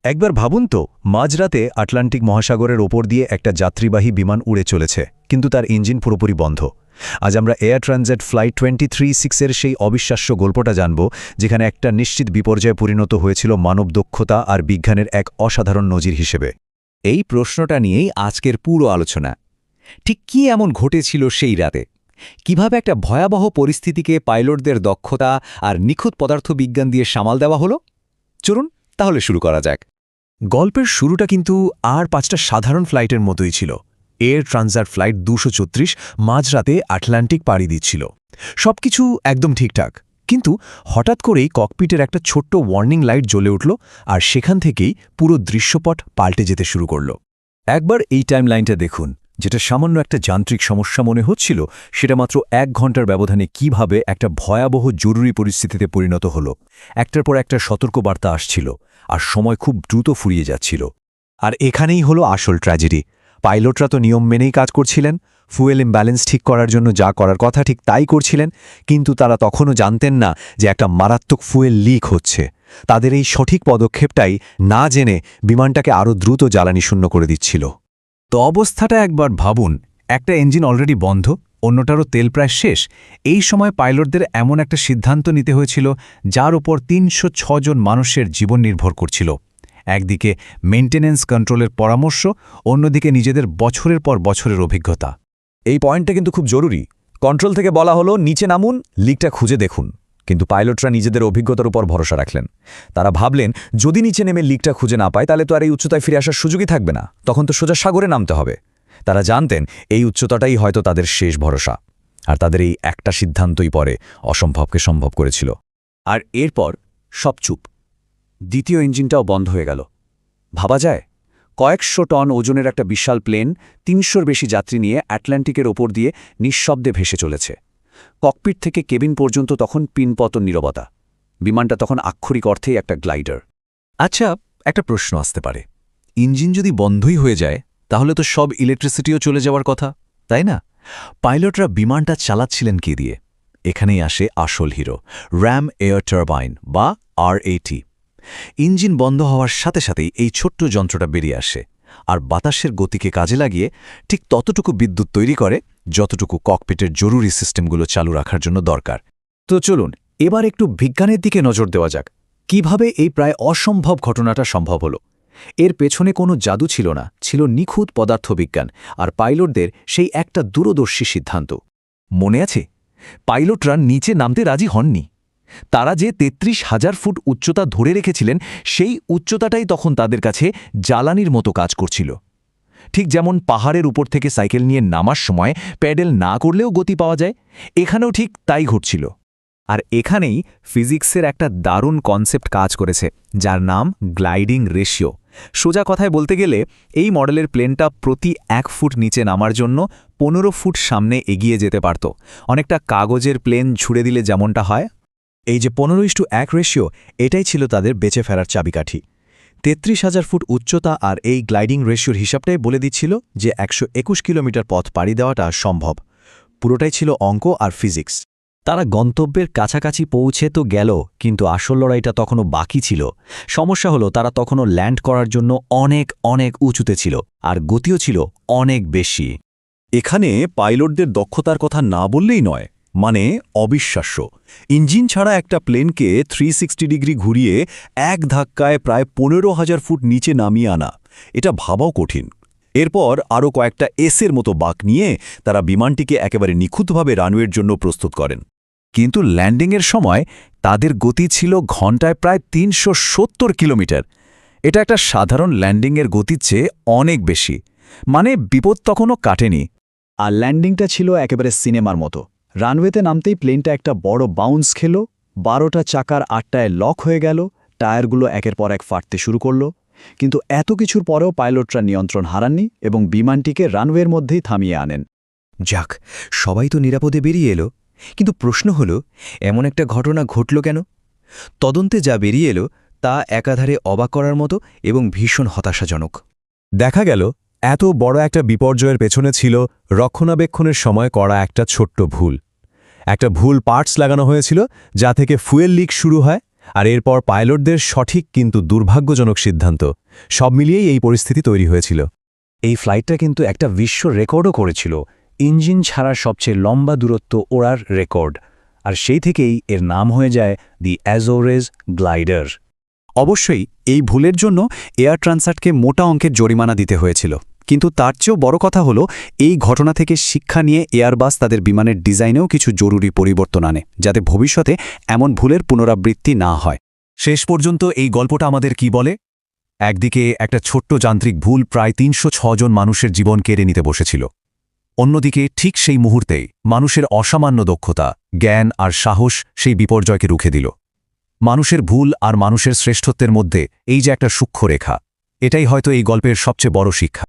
একবার ভাবুন তো, মাঝরাতে আটলান্টিক মহাসাগরের ওপর দিয়ে একটা যাত্রীবাহী বিমান উড়ে চলেছে, কিন্তু তার ইঞ্জিন পুরোপুরি বন্ধ। আজ আমরা এয়ার ট্রানজিট ফ্লাইট 236-এর সেই অবিশ্বাস্য গল্পটা জানব, যেখানে একটা নিশ্চিত বিপর্যয়ে পরিণত হয়েছিল মানব দক্ষতা আর বিজ্ঞানের এক অসাধারণ নজির হিসেবে। এই প্রশ্নটা নিয়েই আজকের পুরো আলোচনা। ঠিক কী এমন ঘটেছিল সেই রাতে? কিভাবে একটা ভয়াবহ পরিস্থিতিকে পাইলটদের দক্ষতা আর নিখুঁত পদার্থবিজ্ঞান দিয়ে সামাল দেওয়া হলো? চলুন তাহলে শুরু করা যাক। গল্পের শুরুটা কিন্তু আর 5টা সাধারণ ফ্লাইটের মতোই ছিল। এয়ার ট্রানজিট ফ্লাইট 234 মাঝরাতে আটলান্টিক পাড়ি দিচ্ছিল। সবকিছু একদম ঠিকঠাক, কিন্তু হঠাৎ করেই ককপিটের একটা ছোট্ট ওয়ার্নিং লাইট জ্বলে উঠল, আর সেখান থেকেই পুরো দৃশ্যপট পাল্টে যেতে শুরু করল। একবার এই টাইমলাইনটা দেখুন। যেটা সামান্য একটা যান্ত্রিক সমস্যা মনে হচ্ছিল, সেটা মাত্র 1 ঘন্টার ব্যবধানে কিভাবে একটা ভয়াবহ জরুরি পরিস্থিতিতে পরিণত হল। একটার পর একটা সতর্কবার্তা আসছিল, আর সময় খুব দ্রুত ফুরিয়ে যাচ্ছিল। আর এখানেই হলো আসল ট্র্যাজেডি। পাইলটরা তো নিয়ম মেনেই কাজ করছিলেন, ফুয়েল ইমব্যালেন্স ঠিক করার জন্য যা করার কথা ঠিক তাই করছিলেন, কিন্তু তারা তখনও জানতেন না যে একটা মারাত্মক ফুয়েল লিক হচ্ছে। তাদের এই সঠিক পদক্ষেপটাই না জেনে বিমানটাকে আরও দ্রুত জ্বালানি শূন্য করে দিচ্ছিল। তো অবস্থাটা একবার ভাবুন, একটা ইঞ্জিন অলরেডি বন্ধ, অন্যটারও তেল প্রায় শেষ। এই সময় পাইলটদের এমন একটা সিদ্ধান্ত নিতে হয়েছিল যার উপর 306 জন মানুষের জীবন নির্ভর করছিল। একদিকে মেইনটেনেন্স কন্ট্রোলের পরামর্শ, অন্যদিকে নিজেদের বছরের পর বছরের অভিজ্ঞতা। এই পয়েন্টটা কিন্তু খুব জরুরি। কন্ট্রোল থেকে বলা হলো নিচে নামুন, লিকটা খুঁজে দেখুন, কিন্তু পাইলটরা নিজেদের অভিজ্ঞতার উপর ভরসা রাখলেন। তারা ভাবলেন, যদি নিচে নেমে লিকটা খুঁজে না পায় তাহলে তো আর এই উচ্চতায় ফিরে আসার সুযোগই থাকবে না, তখন তো সোজা সাগরে নামতে হবে। তারা জানতেন এই উচ্চতাটাই হয়তো তাদের শেষ ভরসা, আর তাদের এই একটা সিদ্ধান্তই পরে অসম্ভবকে সম্ভব করেছিল। আর এরপর সব চুপ। দ্বিতীয় ইঞ্জিনটাও বন্ধ হয়ে গেল। ভাবা যায়, কয়েকশো টন ওজনের একটা বিশাল প্লেন 300-র বেশি যাত্রী নিয়ে আটলান্টিকের ওপর দিয়ে নিঃশব্দে ভেসে চলেছে। ককপিট থেকে কেবিন পর্যন্ত তখন পিনপতন নীরবতা। বিমানটা তখন আক্ষরিক অর্থেই একটা গ্লাইডার। আচ্ছা, একটা প্রশ্ন আসতে পারে, ইঞ্জিন যদি বন্ধই হয়ে যায় তাহলে তো সব ইলেকট্রিসিটিও চলে যাওয়ার কথা, তাই না? পাইলটরা বিমানটা চালাচ্ছিলেন কি দিয়ে? এখানেই আসে আসল হিরো, র্যাম এয়ার টারবাইন বা RAT। ইঞ্জিন বন্ধ হওয়ার সাথে সাথেই এই ছোট্ট যন্ত্রটা বেরিয়ে আসে, আর বাতাসের গতিকে কাজে লাগিয়ে ঠিক ততটুকু বিদ্যুৎ তৈরি করে যতটুকু ককপিটের জরুরি সিস্টেমগুলো চালু রাখার জন্য দরকার। তো চলুন এবার একটু বিজ্ঞানের দিকে নজর দেওয়া যাক। কিভাবে এই প্রায় অসম্ভব ঘটনাটা সম্ভব হলো? এর পেছনে কোনো জাদু ছিল না, ছিল নিখুঁত পদার্থবিজ্ঞান আর পাইলটদের সেই একটা দূরদর্শী সিদ্ধান্ত। মনে আছে, পাইলটরা নিচে নামতে রাজি হননি। তারা যে 33,000 ফুট উচ্চতা ধরে রেখেছিলেন, সেই উচ্চতাটাই তখন তাদের কাছে জ্বালানির মতো কাজ করছিল। ঠিক যেমন পাহাড়ের উপর থেকে সাইকেল নিয়ে নামার সময় প্যাডেল না করলেও গতি পাওয়া যায়, এখানেও ঠিক তাই ঘটছিল। আর এখানেই ফিজিক্সের একটা দারুণ কনসেপ্ট কাজ করেছে, যার নাম গ্লাইডিং রেশিও। সোজা কথায় বলতে গেলে এই মডেলের প্লেনটা প্রতি 1 ফুট নিচে নামার জন্য 15 ফুট সামনে এগিয়ে যেতে পারত, অনেকটা কাগজের প্লেন ছুড়ে দিলে যেমনটা হয়। এই যে 15:1 রেশিও, এটাই ছিল তাদের বেঁচে ফেরার চাবিকাঠি। 33,000 ফুট উচ্চতা আর এই গ্লাইডিং রেশিওর হিসাবটাই বলে দিচ্ছিল যে 121 কিলোমিটার পথ পাড়ি দেওয়াটা সম্ভব। পুরোটাই ছিল অঙ্ক আর ফিজিক্স। তারা গন্তব্যের কাছাকাছি পৌঁছে তো গেল, কিন্তু আসল লড়াইটা তখনও বাকি ছিল। সমস্যা হলো, তারা তখনও ল্যান্ড করার জন্য অনেক অনেক উঁচুতে ছিল, আর গতিও ছিল অনেক বেশি। এখানে পাইলটদের দক্ষতার কথা না বললেই নয়, মানে অবিশ্বাস্য। ইঞ্জিন ছাড়া একটা প্লেনকে 360 ডিগ্রি ঘুরিয়ে এক ধাক্কায় প্রায় 15,000 ফুট নিচে নামিয়ে আনা, এটা ভাবাও কঠিন। এরপর আরও কয়েকটা এসের মতো বাঁক নিয়ে তারা বিমানটিকে একেবারে নিখুঁতভাবে রানওয়ের জন্য প্রস্তুত করেন। কিন্তু ল্যান্ডিংয়ের সময় তাদের গতি ছিল ঘণ্টায় প্রায় 370 কিলোমিটার। এটা একটা সাধারণ ল্যান্ডিংয়ের গতির চেয়ে অনেক বেশি, মানে বিপদ তখনও কাটেনি। আর ল্যান্ডিংটা ছিল একেবারে সিনেমার মতো। রানওয়েতে নামতেই প্লেনটা একটা বড় বাউন্স খেল, 12টা চাকার 8টায় লক হয়ে গেল, টায়ারগুলো একের পর এক ফাটতে শুরু করল। কিন্তু এত কিছুর পরেও পাইলটরা নিয়ন্ত্রণ হারাননি এবং বিমানটিকে রানওয়ের মধ্যেই থামিয়ে আনেন। যাক, সবাই তো নিরাপদে বেরিয়ে এলো, কিন্তু প্রশ্ন হলো, এমন একটা ঘটনা ঘটল কেন? তদন্তে যা বেরিয়ে এলো তা একাধারে অবাক করার মতো এবং ভীষণ হতাশাজনক। দেখা গেল, এত বড় একটা বিপর্যয়ের পেছনে ছিল রক্ষণাবেক্ষণের সময় করা একটা ছোট্ট ভুল। একটা ভুল পার্টস লাগানো হয়েছিল, যা থেকে ফুয়েল লিক শুরু হয়, আর এরপর পাইলটদের সঠিক কিন্তু দুর্ভাগ্যজনক সিদ্ধান্ত সব মিলিয়েই এই পরিস্থিতি তৈরি হয়েছিল। এই ফ্লাইটটা কিন্তু একটা বিশ্ব রেকর্ডও করেছিল, ইঞ্জিন ছাড়া সবচেয়ে লম্বা দূরত্ব ওড়ার রেকর্ড, আর সেই থেকেই এর নাম হয়ে যায় দি অ্যাজোরেজ গ্লাইডার। অবশ্যই এই ভুলের জন্য এয়ার ট্রান্সটকে মোটা অঙ্কের জরিমানা দিতে হয়েছিল, কিন্তু তার চেয়েও বড় কথা হলো এই ঘটনা থেকে শিক্ষা নিয়ে এয়ারবাস তাদের বিমানের ডিজাইনেও কিছু জরুরি পরিবর্তন আনে, যাতে ভবিষ্যতে এমন ভুলের পুনরাবৃত্তি না হয়। শেষ পর্যন্ত এই গল্পটা আমাদের কি বলে? একদিকে একটা ছোট্ট যান্ত্রিক ভুল প্রায় ৩০৬ জন মানুষের জীবন কেড়ে নিতে বসেছিল। অন্যদিকে ঠিক সেই মুহূর্তেই মানুষের অসামান্য দক্ষতা, জ্ঞান আর সাহস সেই বিপর্যয়কে রুখে দিল। মানুষের ভুল আর মানুষের শ্রেষ্ঠত্বের মধ্যে এই যে একটা সূক্ষ্ম রেখা, এটাই হয়তো এই গল্পের সবচেয়ে বড় শিক্ষা।